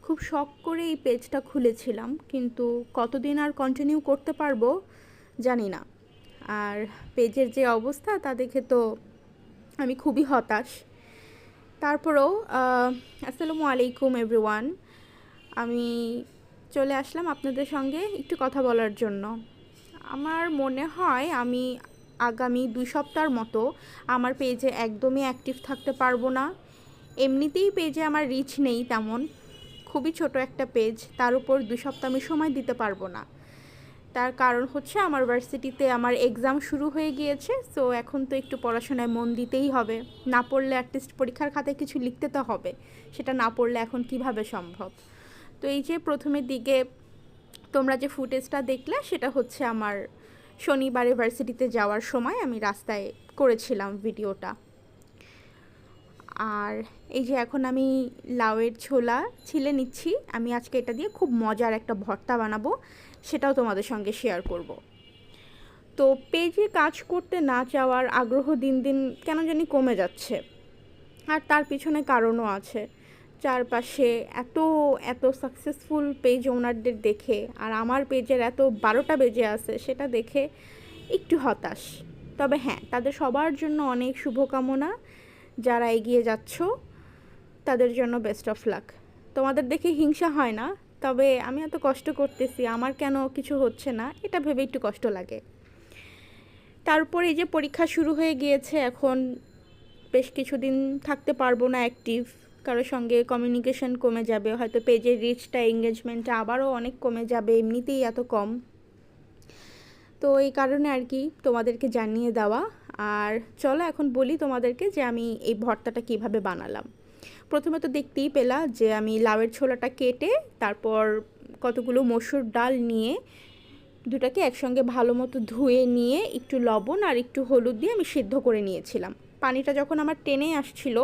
খুব শখ করে এই পেজটা খুলেছিলাম, কিন্তু কতদিন আর কন্টিনিউ করতে পারবো জানি না। আর পেজের যে অবস্থা তা দেখে তো আমি খুবই হতাশ। তারপরেও আসসালামু আলাইকুম এভরিওয়ান, আমি চলে আসলাম আপনাদের সঙ্গে একটু কথা বলার জন্য। আমার মনে হয় আমি আগামী 2 সপ্তাহের মতো আমার পেজে একদমই অ্যাক্টিভ থাকতে পারবো না। এমনিতেই পেজে আমার রিচ নেই তেমন, খুবই ছোট একটা পেজ, তার উপর 2 সপ্তাহ আমি সময় দিতে পারবো না। তার কারণ হচ্ছে আমার ভার্সিটিতে আমার এক্সাম শুরু হয়ে গিয়েছে, সো এখন তো একটু পড়াশোনায় মন দিতেই হবে। না পড়লে অ্যাটলিস্ট পরীক্ষার খাতায় কিছু লিখতে তো হবে, সেটা না পড়লে এখন কিভাবে সম্ভব। তো এই যে প্রথমের দিকে তোমরা যে ফুটেজটা দেখলে সেটা হচ্ছে আমার শনিবারে ভার্সিটিতে যাওয়ার সময় আমি রাস্তায় করেছিলাম ভিডিওটা। আর এই যে এখন আমি লাউয়ের ছোলা ছিলে নিচ্ছি। আমি আজকে এটা দিয়ে খুব মজার একটা ভর্তা বানাবো, সেটাও তোমাদের সঙ্গে শেয়ার করব। তো পেজে কাজ করতে না চাওয়ার আগ্রহ দিন দিন কেন জানি কমে যাচ্ছে, আর তার পিছনে কারণও আছে। চারপাশে এত এত সাকসেসফুল পেজ ওনারদের দেখে আর আমার পেজের এত 12টা বেজে আছে, সেটা দেখে একটু হতাশ। তবে হ্যাঁ, তাদের সবার জন্য অনেক শুভকামনা। যারা এগিয়ে যাচ্ছ তাদের জন্য বেস্ট অফ লাক। তোমাদের দেখে হিংসা হয় না, তবে আমি এত কষ্ট করতেছি, আমার কেন কিছু হচ্ছে না এটা ভেবে একটু কষ্ট লাগে। তারপর এই যে পরীক্ষা শুরু হয়ে গিয়েছে, এখন বেশ কিছুদিন থাকতে পারবো না অ্যাক্টিভ, কারোর সঙ্গে কমিউনিকেশন কমে যাবে, হয়তো পেজের রিচটা এঙ্গেজমেন্টটা আবারও অনেক কমে যাবে, এমনিতেই এত কম। তো এই কারণে আর কি তোমাদেরকে জানিয়ে দেওয়া। আর চলো এখন বলি তোমাদেরকে যে আমি এই ভর্তাটা কিভাবে বানালাম। প্রথমে তো দেখতেই পেলা যে আমি লাউয়ের ছোলাটা কেটে তারপর কতগুলো মসুর ডাল নিয়ে দুটাকে একসঙ্গে ভালো মতো ধুয়ে নিয়ে একটু লবণ আর একটু হলুদ দিয়ে আমি সিদ্ধ করে নিয়েছিলাম। পানিটা যখন আমার টেনে আসছিল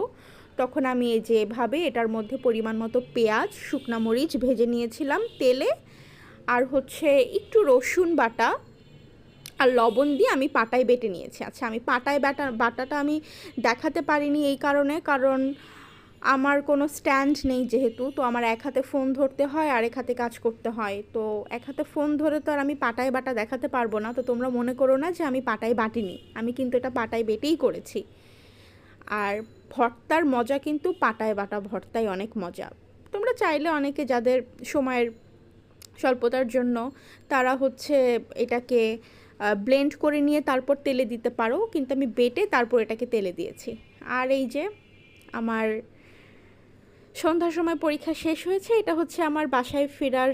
তখন আমি এই যে এভাবে এটার মধ্যে পরিমাণ মতো পেঁয়াজ, শুকনো মরিচ ভেজে নিয়েছিলাম তেলে, আর হচ্ছে একটু রসুন বাটা আর লবণ দিয়ে আমি পাটায় বেটে নিয়েছি। আচ্ছা, আমি পাটায় বাটাটা আমি দেখাতে পারিনি এই কারণে, কারণ আমার কোনো স্ট্যান্ড নেই যেহেতু, তো আমার এক হাতে ফোন ধরতে হয় আর এক হাতে কাজ করতে হয়। তো এক হাতে ফোন ধরে তো আর আমি পাটায় বাটা দেখাতে পারবো না, তো তোমরা মনে করো না যে আমি পাটায় বাটিনি, আমি কিন্তু এটা পাটায় বেটেই করেছি। আর ভর্তার মজা কিন্তু পাটায় বাটা ভর্তায় অনেক মজা। তোমরা চাইলে অনেকে যাদের সময়ের স্বল্পতার জন্য তারা হচ্ছে এটাকে ব্লেন্ড করে নিয়ে তারপর তেলে দিতে পারো, কিন্তু আমি বেটে তারপর এটাকে তেলে দিয়েছি। আর এই যে আমার সন্ধ্যার সময় পরীক্ষা শেষ হয়েছে, এটা হচ্ছে আমার বাসায় ফেরার